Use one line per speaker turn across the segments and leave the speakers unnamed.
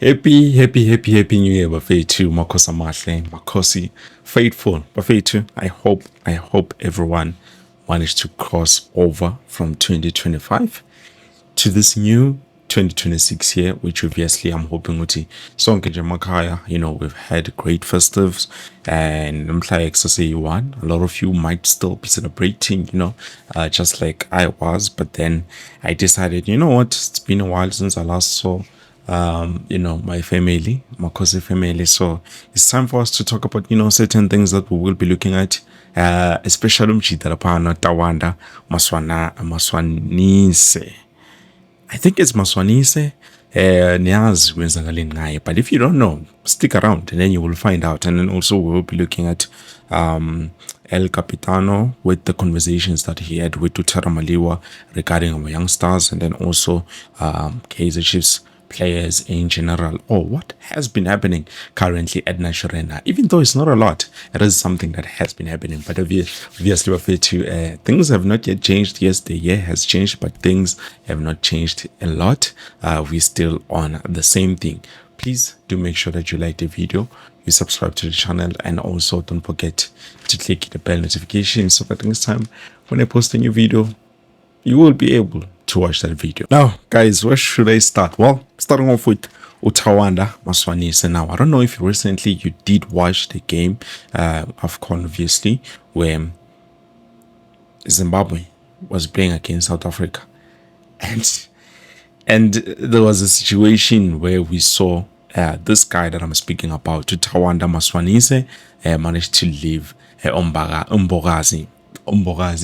Happy New Year, Bafetu, Makosa Mahle, Makosi, faithful, Bafetu. I hope everyone managed to cross over from 2025 to this new 2026 year, which obviously I'm hoping Uti Sonke Jamakaya, we've had great festives and I'm like say one. A lot of you might still be celebrating, just like I was, but then I decided, you know what, it's been a while since I last saw my family, my cousin family. So it's time for us to talk about, certain things that we will be looking at, especially Tawanda Maswanhise. I think it's Maswanhise. Niyazi kwenzakaleni ngaye, but if you don't know, stick around and then you will find out. And then also we will be looking at El Capitano with the conversations that he had with Tutara Maliwa regarding our young stars, and then also Kaizer Chiefs players in general, or what has been happening currently at Nashorena. Even though it's not a lot, it is something that has been happening. But obviously, we're to things have not yet changed. Yes, the year has changed, but things have not changed a lot. We're still on the same thing. Please do make sure that you like the video, you subscribe to the channel, and also don't forget to click the bell notification so that next time when I post a new video, you will be able to watch that video. Now, guys, where should I start? Well, starting off with Tawanda Maswanhise. Now, I don't know if recently you did watch the game, AFCON obviously, where Zimbabwe was playing against South Africa. And there was a situation where we saw this guy that I'm speaking about, Tawanda Maswanhise, managed to leave Umbogazi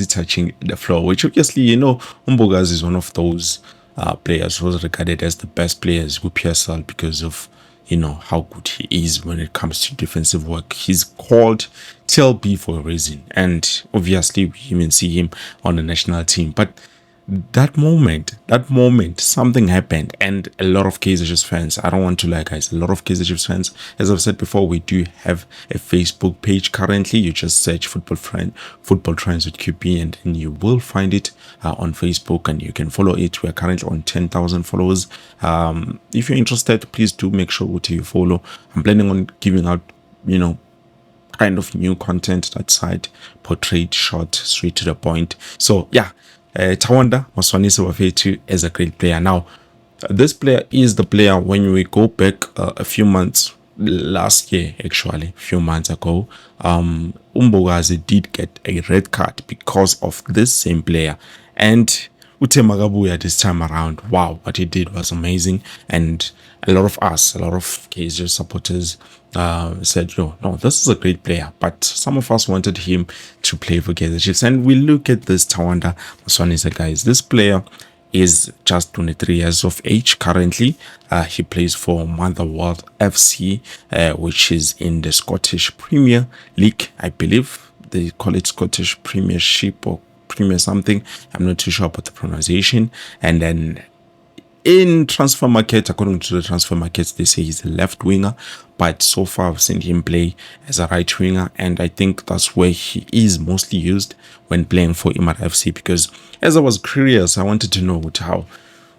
touching the floor, which obviously, Umbogazi is one of those players who was regarded as the best players with PSL because of, how good he is when it comes to defensive work. He's called TLB for a reason, and obviously we even see him on the national team. But that moment, something happened, and a lot of Kaizer Chiefs fans, I don't want to lie, guys, a lot of Kaizer Chiefs fans, as I've said before, we do have a Facebook page currently. You just search Football Trends with QP, and then you will find it on Facebook, and you can follow it. We are currently on 10,000 followers. If you're interested, please do make sure to you follow. I'm planning on giving out, kind of new content that side, portrait, short, straight to the point. So yeah, Tawanda Maswanhise Wafetu is a great player. Now, this player is the player when we go back a few months, last year actually, a few months ago, Umbogazi did get a red card because of this same player. And Utemagabuya this time around, wow, what he did was amazing. And a lot of Kaizer supporters said, no, this is a great player. But some of us wanted him to play for Kaizer Chiefs. And we look at this Tawanda Maswanhise, guys. This player is just 23 years of age currently. He plays for Motherwell FC, which is in the Scottish Premier League, I believe. They call it Scottish Premiership or Premier something. I'm not too sure about the pronunciation. And then in transfer market, according to the transfer markets, they say he's a left winger, but so far I've seen him play as a right winger, and I think that's where he is mostly used when playing for Imara FC. Because as I was curious, I wanted to know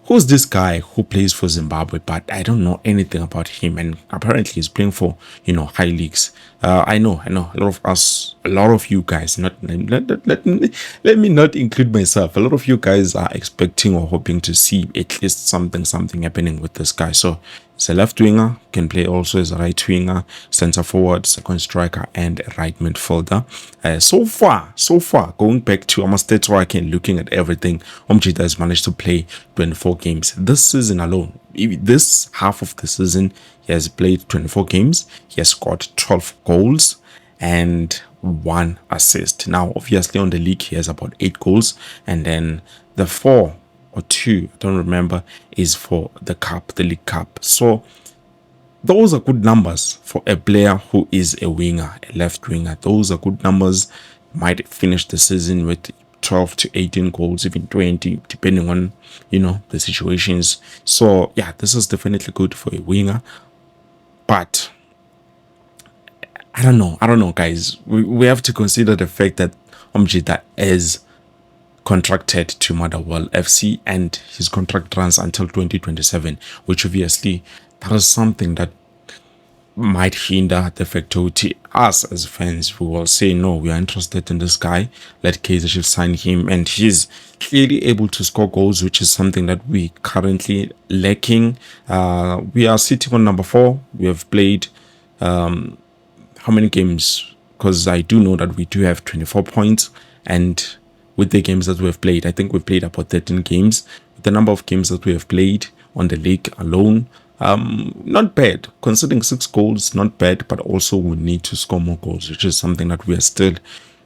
who's this guy who plays for Zimbabwe, but I don't know anything about him, and apparently he's playing for high leagues. I know a lot of you guys, let me not include myself, a lot of you guys are expecting or hoping to see at least something happening with this guy. So he's a left winger, can play also as a right winger, center forward, second striker, and a right midfielder. So far, going back to Amasteto and looking at everything, Umjita has managed to play 24 games this season alone. This half of the season, he has played 24 games. He has scored 12 goals and 1 assist. Now, obviously, on the league, he has about 8 goals, and then the 4 or 2, I don't remember, is for the League Cup. So those are good numbers for a player who is a winger, a left winger. Those are good numbers. Might finish the season with 12 to 18 goals, even 20, depending on, the situations. So yeah, this is definitely good for a winger. But I don't know, guys. We have to consider the fact that Umjita is contracted to Motherwell FC, and his contract runs until 2027, which obviously that is something that might hinder the facility. Us as fans, we will say no, we are interested in this guy. Let Kaizer Chiefs sign him, and he's clearly able to score goals, which is something that we currently lacking. We are sitting on number 4. We have played how many games? Because I do know that we do have 24 points, and with the games that we have played, I think we've played about 13 games. With the number of games that we have played on the league alone, not bad. Considering 6 goals, not bad, but also we need to score more goals, which is something that we are still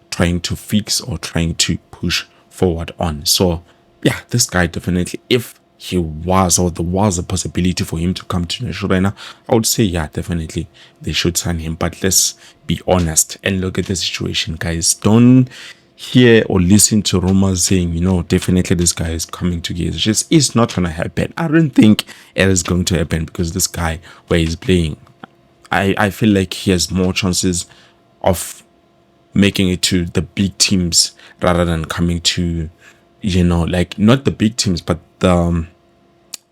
trying to fix or trying to push forward on. So yeah, this guy definitely, if he was or there was a possibility for him to come to National Arena, I would say yeah, definitely they should sign him. But let's be honest and look at the situation, guys. Don't hear or listen to rumors saying, definitely this guy is coming to Kaizer. It's not gonna happen. I don't think it is going to happen because this guy, where he's playing, I feel like he has more chances of making it to the big teams rather than coming to, like not the big teams, but the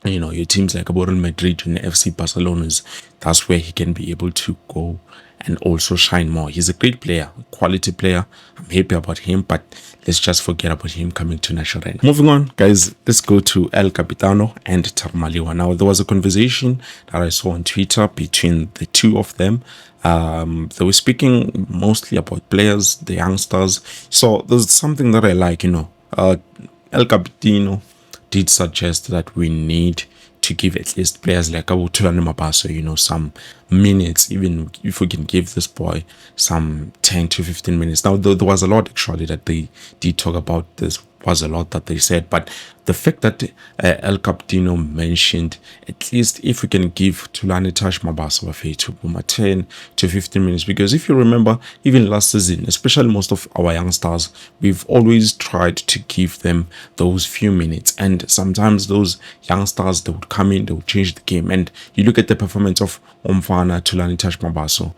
your teams like Real Madrid and FC Barcelona's. That's where he can be able to go and also shine more. He's a great player, quality player. I'm happy about him, but let's just forget about him coming to National Arena. Moving on, guys, let's go to El Capitano and Tarmaliwa. Now, there was a conversation that I saw on Twitter between the two of them. They were speaking mostly about players, the youngsters. So there's something that I like, El Capitano did suggest that we need to give at least players like Tawanda Maswanhise, some minutes, even if we can give this boy some 10 to 15 minutes. Now, there was a lot actually that they did talk about. This was a lot that they said, but the fact that El Capitano mentioned at least if we can give Tulani Tash Mabasa to Puma 10 to 15 minutes, because if you remember, even last season, especially most of our youngsters, we've always tried to give them those few minutes, and sometimes those youngsters, they would come in, they would change the game. And you look at the performance of Omfana Tulani Tash Mabaso,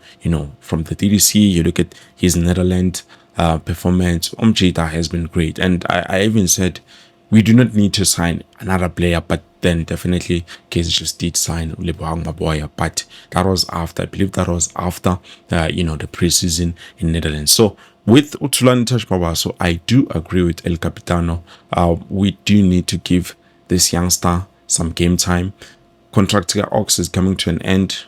from the DDC, you look at his Netherlands performance. Omjita has been great, and I even said we do not need to sign another player, but then definitely Kaizer just did sign Lebohang Maboya, but that was after, I believe that was after the preseason in Netherlands. So with Utulani Tash Mabaso, I do agree with El Capitano. We do need to give this youngster some game time. Contract Ox is coming to an end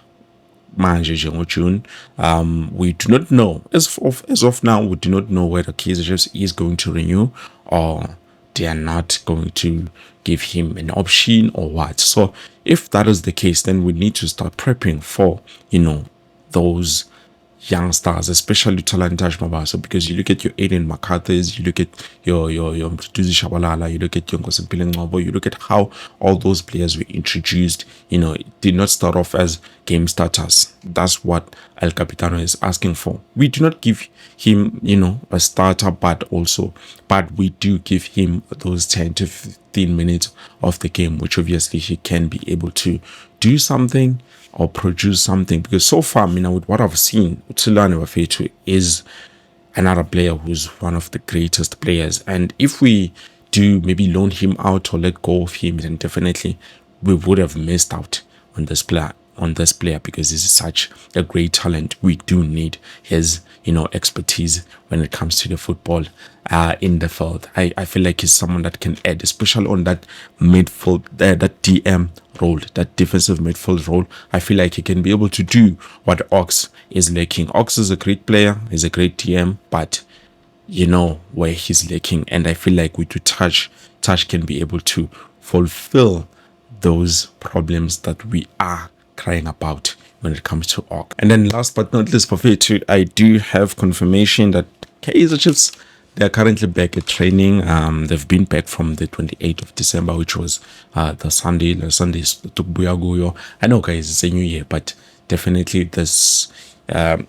June. We do not know, as of now, we do not know whether Kaizer Chiefs is going to renew or they are not going to give him an option or what. So if that is the case, then we need to start prepping for those youngsters, especially Talantash Mabaso, because you look at your Aiden McCarthy's, you look at your Mtuzi Shabalala, you look at your Ngosimpiling, you look at how all those players were introduced, it did not start off as game starters. That's what El Capitano is asking for. We do not give him, a starter, but we do give him those 10 to 15 minutes of the game, which obviously he can be able to do something or produce something. Because so far, with what I've seen, Utsilane Wafetu is another player who's one of the greatest players. And if we do maybe loan him out or let go of him, then definitely we would have missed out on this player. Because this is such a great talent. We do need his expertise when it comes to the football in the field. I feel like he's someone that can add, especially on that midfield, that DM role, that defensive midfield role. I feel like he can be able to do what Ox is lacking. Ox is a great player, he's a great DM, but where he's lacking. And I feel like with Touch can be able to fulfill those problems that we are crying about when it comes to Orc. And then last but not least, for Fetu, I do have confirmation that Kaizer Chiefs, they are currently back at training. They've been back from the 28th of December, which was the Sunday. The Sunday is Tukbuyaguyo. I know, guys, it's a new year, but definitely this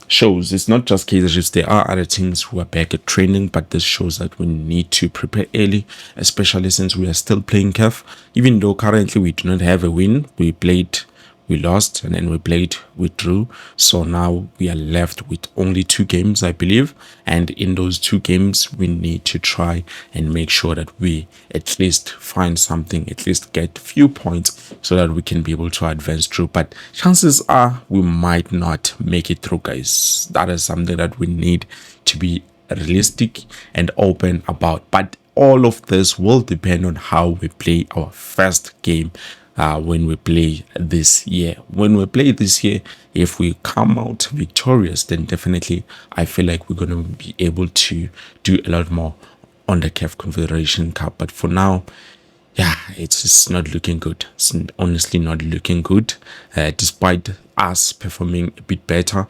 shows it's not just Kaizer Chiefs. There are other teams who are back at training, but this shows that we need to prepare early, especially since we are still playing CAF. Even though currently we do not have a win, we played we lost, and then we played, we drew. So now we are left with only 2 games, I believe. And in those 2 games, we need to try and make sure that we at least find something, at least get few points so that we can be able to advance through. But chances are we might not make it through, guys. That is something that we need to be realistic and open about. But all of this will depend on how we play our first game when we play this year. When we play this year, if we come out victorious, then definitely I feel like we're going to be able to do a lot more on the CAF Confederation Cup. But for now, yeah, it's just not looking good. It's honestly not looking good. Despite us performing a bit better,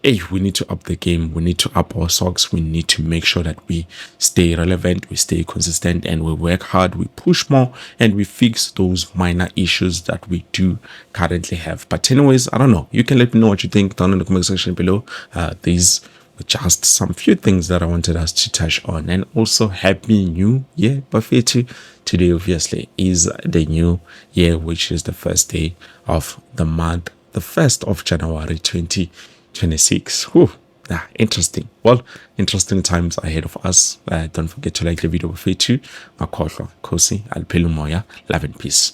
hey, we need to up the game. We need to up our socks. We need to make sure that we stay relevant, we stay consistent, and we work hard, we push more, and we fix those minor issues that we do currently have. But anyways, I don't know. You can let me know what you think down in the comment section below. These were just some few things that I wanted us to touch on. And also, happy new year, Bafetu. Today, obviously, is the new year, which is the first day of the month, the 1st of January 2026. Whew. Interesting. Well, interesting times ahead of us. Don't forget to like the video. Bafetu. Makhohlwa, Kosi, Alpelumoya, love and peace.